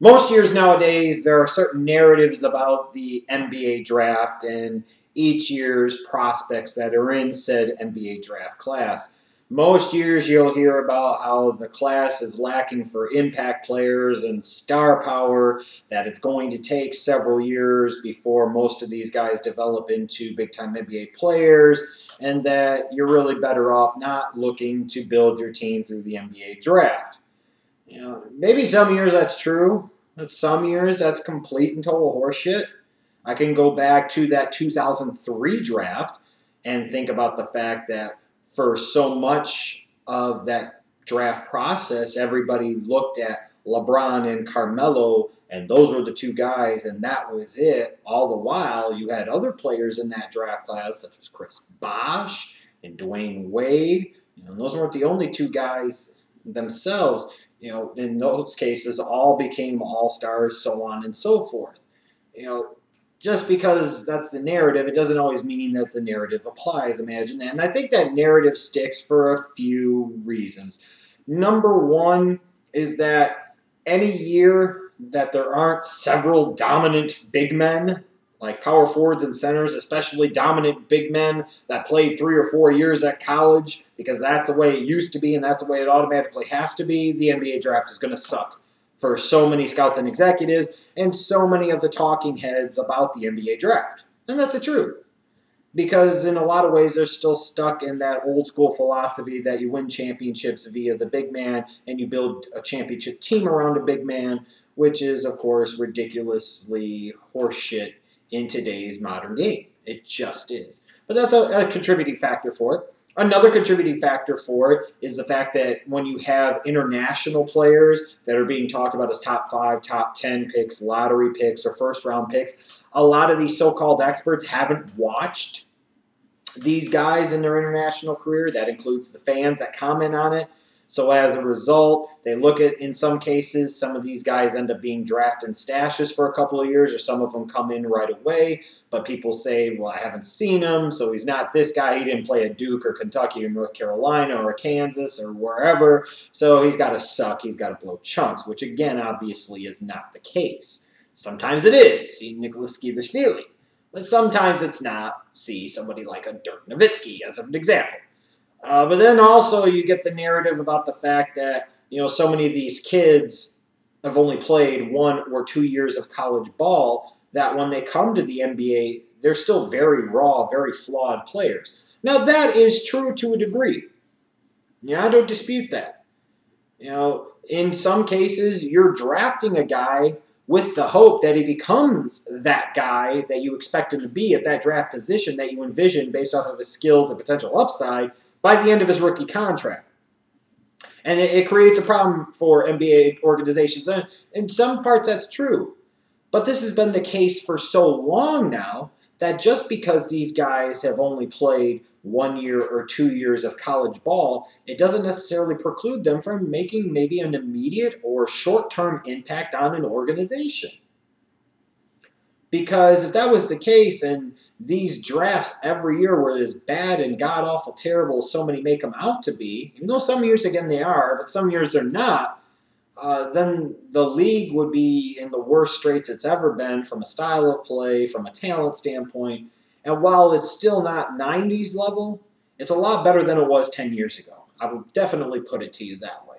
Most years nowadays, there are certain narratives about the NBA draft and each year's prospects that are in said NBA draft class. Most years, you'll hear about how the class is lacking for impact players and star power, that it's going to take several years before most of these guys develop into big-time NBA players, and that you're really better off not looking to build your team through the NBA draft. Maybe some years that's true. But some years that's complete and total horseshit. I can go back to that 2003 draft and think about the fact that for so much of that draft process, everybody looked at LeBron and Carmelo, and those were the two guys, and that was it. All the while, you had other players in that draft class, such as Chris Bosh and Dwayne Wade. Those weren't the only two guys themselves. In those cases, all became all-stars, so on and so forth. Just because that's the narrative, it doesn't always mean that the narrative applies, imagine that. And I think that narrative sticks for a few reasons. Number one is that any year that there aren't several dominant big men, like power forwards and centers, especially dominant big men that played 3 or 4 years at college, because that's the way it used to be and that's the way it automatically has to be, the NBA draft is going to suck for so many scouts and executives and so many of the talking heads about the NBA draft. And that's the truth. Because in a lot of ways, they're still stuck in that old school philosophy that you win championships via the big man and you build a championship team around a big man, which is, of course, ridiculously horseshit in today's modern game. It just is. But that's a contributing factor for it. Another contributing factor for it is the fact that when you have international players that are being talked about as top 5, top 10 picks, lottery picks, or first-round picks, a lot of these so-called experts haven't watched these guys in their international career. That includes the fans that comment on it. So as a result, they look at, in some cases, some of these guys end up being drafted in stashes for a couple of years, or some of them come in right away. But people say, well, I haven't seen him, so he's not this guy. He didn't play at Duke or Kentucky or North Carolina or Kansas or wherever, so he's got to suck. He's got to blow chunks, which, again, obviously is not the case. Sometimes it is. See Nicholas Skivishvili. But sometimes it's not. See somebody like a Dirk Nowitzki as an example. But then also you get the narrative about the fact that, so many of these kids have only played 1 or 2 years of college ball that when they come to the NBA, they're still very raw, very flawed players. Now, that is true to a degree. I don't dispute that. In some cases, you're drafting a guy with the hope that he becomes that guy that you expect him to be at that draft position that you envision based off of his skills and potential upside by the end of his rookie contract. And it creates a problem for NBA organizations. And in some parts, that's true. But this has been the case for so long now that just because these guys have only played 1 year or 2 years of college ball, it doesn't necessarily preclude them from making maybe an immediate or short-term impact on an organization. Because if that was the case and these drafts every year were as bad and god-awful terrible as so many make them out to be, even though some years, again, they are, but some years they're not, then the league would be in the worst straits it's ever been from a style of play, from a talent standpoint. And while it's still not 90s level, it's a lot better than it was 10 years ago. I would definitely put it to you that way.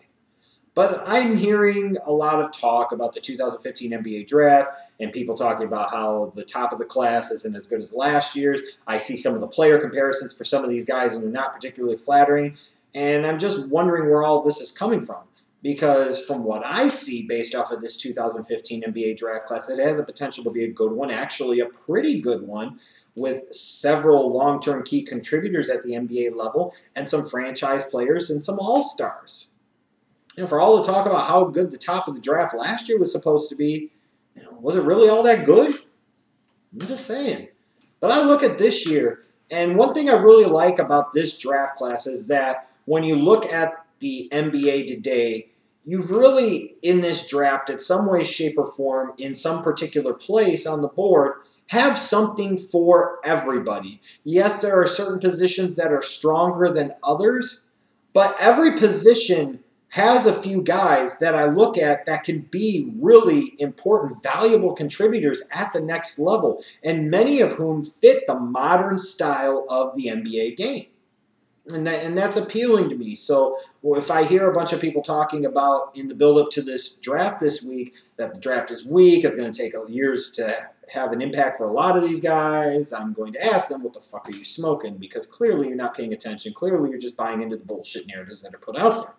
But I'm hearing a lot of talk about the 2015 NBA draft and people talking about how the top of the class isn't as good as last year's. I see some of the player comparisons for some of these guys and they're not particularly flattering. And I'm just wondering where all this is coming from. Because from what I see based off of this 2015 NBA draft class, it has a potential to be a good one, actually a pretty good one, with several long-term key contributors at the NBA level and some franchise players and some all-stars. For all the talk about how good the top of the draft last year was supposed to be, was it really all that good? I'm just saying. But I look at this year, and one thing I really like about this draft class is that when you look at the NBA today, you've really, in this draft, in some way, shape, or form, in some particular place on the board, have something for everybody. Yes, there are certain positions that are stronger than others, but every position has a few guys that I look at that can be really important, valuable contributors at the next level, and many of whom fit the modern style of the NBA game. And that's appealing to me. So if I hear a bunch of people talking about in the build-up to this draft this week that the draft is weak, it's going to take years to have an impact for a lot of these guys, I'm going to ask them, what the fuck are you smoking? Because clearly you're not paying attention. Clearly you're just buying into the bullshit narratives that are put out there.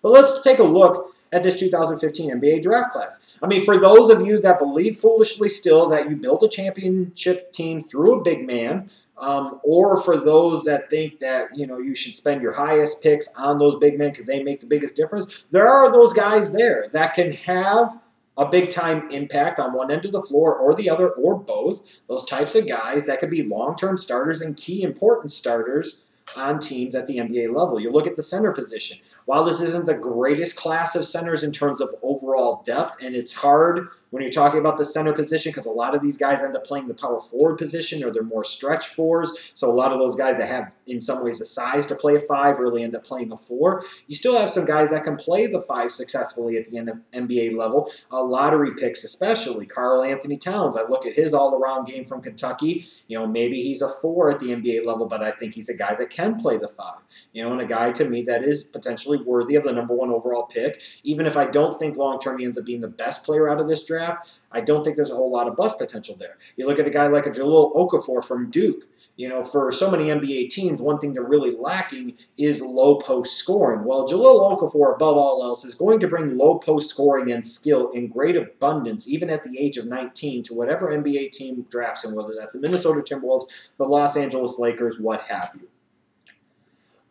But let's take a look at this 2015 NBA draft class. I mean, for those of you that believe foolishly still that you build a championship team through a big man, or for those that think that, you know, you should spend your highest picks on those big men because they make the biggest difference, there are those guys there that can have a big-time impact on one end of the floor or the other or both. Those types of guys that could be long-term starters and key important starters on teams at the NBA level. You look at the center position. While this isn't the greatest class of centers in terms of overall depth, and it's hard when you're talking about the center position because a lot of these guys end up playing the power forward position or they're more stretch fours. So a lot of those guys that have, in some ways, the size to play a 5 really end up playing a 4. You still have some guys that can play the 5 successfully at the NBA level. Lottery picks especially. Karl-Anthony Towns, I look at his all-around game from Kentucky. You know, maybe he's a 4 at the NBA level, but I think he's a guy that can play the 5. You know, and a guy to me that is potentially worthy of the #1 overall pick. Even if I don't think long-term he ends up being the best player out of this draft, I don't think there's a whole lot of bust potential there. You look at a guy like a Jahlil Okafor from Duke. You know, for so many NBA teams, one thing they're really lacking is low post scoring. Well, Jahlil Okafor, above all else, is going to bring low post scoring and skill in great abundance, even at the age of 19, to whatever NBA team drafts him, whether that's the Minnesota Timberwolves, the Los Angeles Lakers, what have you.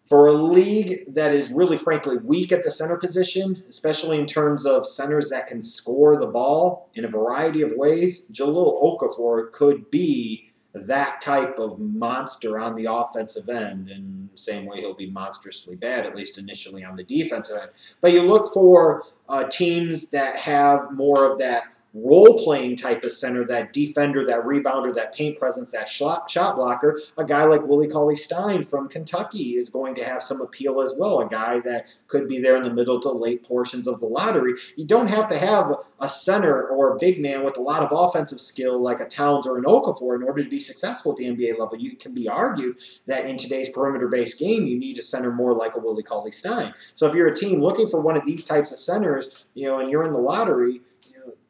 For a league that is really, frankly, weak at the center position, especially in terms of centers that can score the ball in a variety of ways, Jahlil Okafor could be that type of monster on the offensive end. In the same way, he'll be monstrously bad, at least initially on the defensive end. But you look for teams that have more of that role-playing type of center, that defender, that rebounder, that paint presence, that shot blocker. A guy like Willie Cauley-Stein from Kentucky is going to have some appeal as well, a guy that could be there in the middle to late portions of the lottery. You don't have to have a center or a big man with a lot of offensive skill like a Towns or an Okafor in order to be successful at the NBA level. You can be argued that in today's perimeter-based game, you need a center more like a Willie Cauley-Stein. So if you're a team looking for one of these types of centers, you know, and you're in the lottery,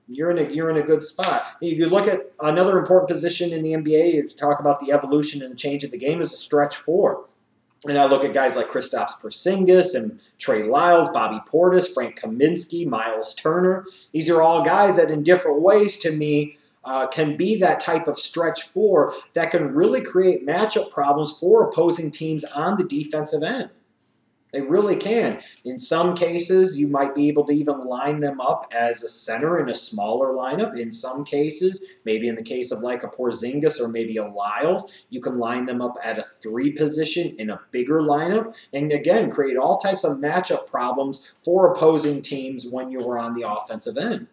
you're in a good spot. If you look at another important position in the NBA, to talk about the evolution and the change of the game, is a stretch 4. And I look at guys like Kristaps Porzingis and Trey Lyles, Bobby Portis, Frank Kaminsky, Miles Turner. These are all guys that in different ways to me can be that type of stretch 4 that can really create matchup problems for opposing teams on the defensive end. They really can. In some cases, you might be able to even line them up as a center in a smaller lineup. In some cases, maybe in the case of like a Porzingis or maybe a Lyles, you can line them up at a 3 position in a bigger lineup. And again, create all types of matchup problems for opposing teams when you're on the offensive end.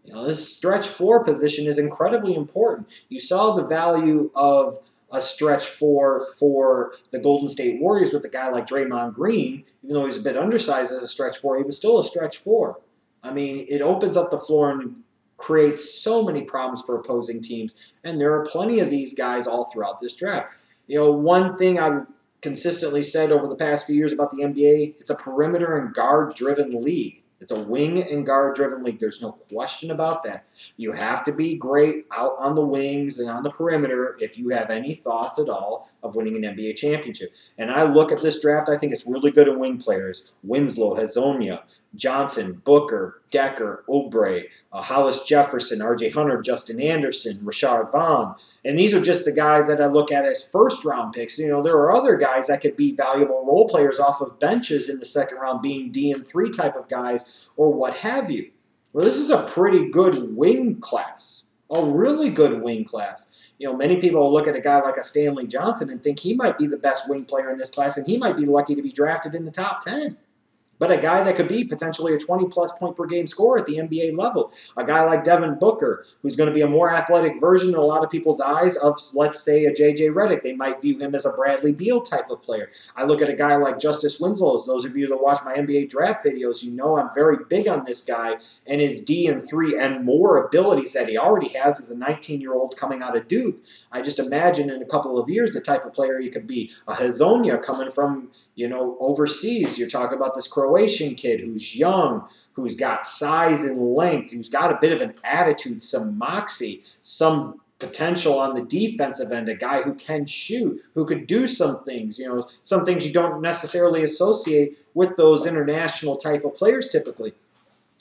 You know, this stretch 4 position is incredibly important. You saw the value of a stretch 4 for the Golden State Warriors with a guy like Draymond Green. Even though he's a bit undersized as a stretch 4, he was still a stretch 4. I mean, it opens up the floor and creates so many problems for opposing teams, and there are plenty of these guys all throughout this draft. You know, one thing I've consistently said over the past few years about the NBA, it's a perimeter and guard-driven league. It's a wing and guard-driven league. There's no question about that. You have to be great out on the wings and on the perimeter if you have any thoughts at all of winning an NBA championship. And I look at this draft, I think it's really good in wing players. Winslow, Hezonja, Johnson, Booker, Dekker, Oubre, Hollis-Jefferson, R.J. Hunter, Justin Anderson, Rashad Vaughn. And these are just the guys that I look at as first-round picks. You know, there are other guys that could be valuable role players off of benches in the second round, being D&3 type of guys or what have you. Well, this is a pretty good wing class, a really good wing class. You know, many people will look at a guy like a Stanley Johnson and think he might be the best wing player in this class, and he might be lucky to be drafted in the top 10. but a guy that could be potentially a 20-plus point per game scorer at the NBA level. A guy like Devin Booker, who's going to be a more athletic version in a lot of people's eyes of, let's say, a J.J. Redick. They might view him as a Bradley Beal type of player. I look at a guy like Justise Winslow. Those of you that watch my NBA draft videos, you know I'm very big on this guy and his D and 3 and more abilities that he already has as a 19-year-old coming out of Duke. I just imagine in a couple of years the type of player he could be. A Hezonja coming from, overseas. You're talking about this Croatian kid who's young, who's got size and length, who's got a bit of an attitude, some moxie, some potential on the defensive end, a guy who can shoot, who could do some things, some things you don't necessarily associate with those international type of players typically.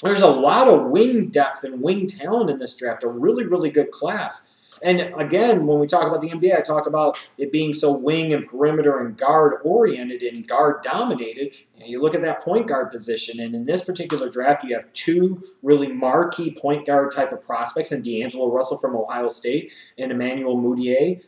There's a lot of wing depth and wing talent in this draft, a really, really good class. And again, when we talk about the NBA, I talk about it being so wing and perimeter and guard-oriented and guard-dominated. And you look at that point guard position, and in this particular draft, you have two really marquee point guard type of prospects, and D'Angelo Russell from Ohio State and Emmanuel Mudiay,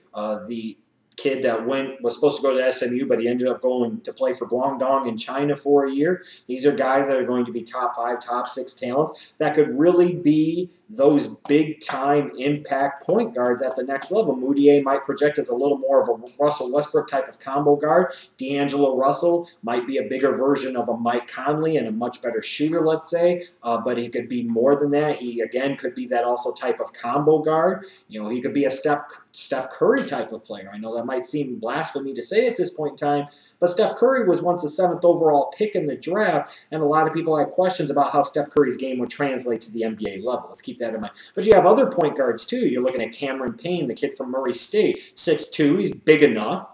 the kid that was supposed to go to SMU, but he ended up going to play for Guangdong in China for a year. These are guys that are going to be top 5, top 6 talents that could really be those big-time impact point guards at the next level. Mudiay might project as a little more of a Russell Westbrook type of combo guard. D'Angelo Russell might be a bigger version of a Mike Conley and a much better shooter, let's say, but he could be more than that. He, again, could be that also type of combo guard. He could be a Steph Curry type of player. I know that might seem blasphemy to say at this point in time, but Steph Curry was once a 7th overall pick in the draft, and a lot of people had questions about how Steph Curry's game would translate to the NBA level. Let's keep that in mind. But you have other point guards, too. You're looking at Cameron Payne, the kid from Murray State, 6'2". He's big enough,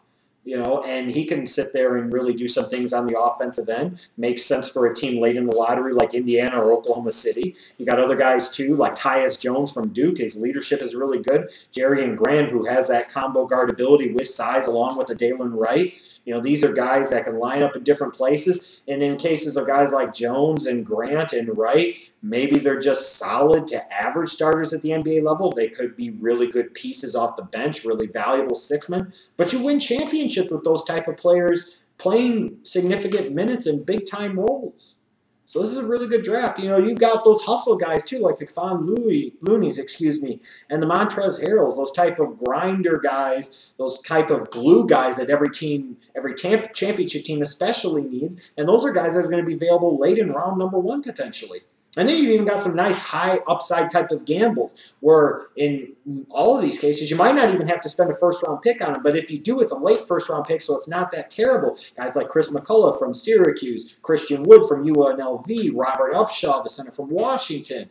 and he can sit there and really do some things on the offensive end. Makes sense for a team late in the lottery like Indiana or Oklahoma City. You got other guys, too, like Tyus Jones from Duke. His leadership is really good. Jerian Grant, who has that combo guard ability with size along with a Delon Wright. These are guys that can line up in different places. And in cases of guys like Jones and Grant and Wright, maybe they're just solid to average starters at the NBA level. They could be really good pieces off the bench, really valuable six-men. But you win championships with those type of players playing significant minutes in big-time roles. So this is a really good draft. You've got those hustle guys, too, like the Kevon Looney's, and the Montrezl Harrells, those type of grinder guys, those type of glue guys that every championship team especially needs. And those are guys that are going to be available late in round number 1, potentially. And then you've even got some nice high upside type of gambles where in all of these cases, you might not even have to spend a first-round pick on them. But if you do, it's a late first-round pick, so it's not that terrible. Guys like Chris McCullough from Syracuse, Christian Wood from UNLV, Robert Upshaw, the center from Washington.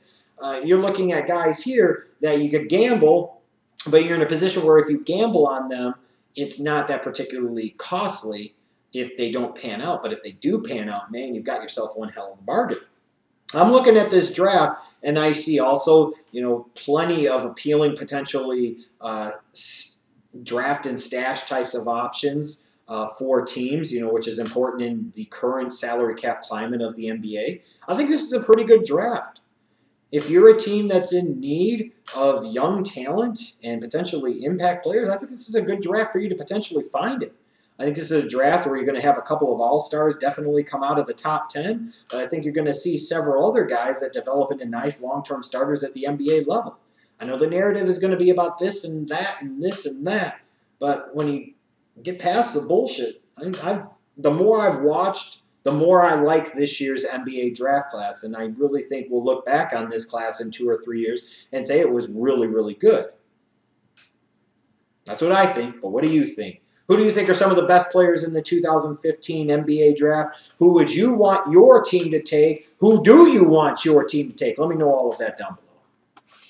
You're looking at guys here that you could gamble, but you're in a position where if you gamble on them, it's not that particularly costly if they don't pan out. But if they do pan out, man, you've got yourself one hell of a bargain. I'm looking at this draft, and I see also, plenty of appealing, potentially draft and stash types of options for teams, which is important in the current salary cap climate of the NBA. I think this is a pretty good draft. If you're a team that's in need of young talent and potentially impact players, I think this is a good draft for you to potentially find it. I think this is a draft where you're going to have a couple of all-stars definitely come out of the top 10, but I think you're going to see several other guys that develop into nice long-term starters at the NBA level. I know the narrative is going to be about this and that and this and that, but when you get past the bullshit, the more I've watched, the more I like this year's NBA draft class, and I really think we'll look back on this class in 2 or 3 years and say it was really, really good. That's what I think, but what do you think? Who do you think are some of the best players in the 2015 NBA draft? Who would you want your team to take? Who do you want your team to take? Let me know all of that down below.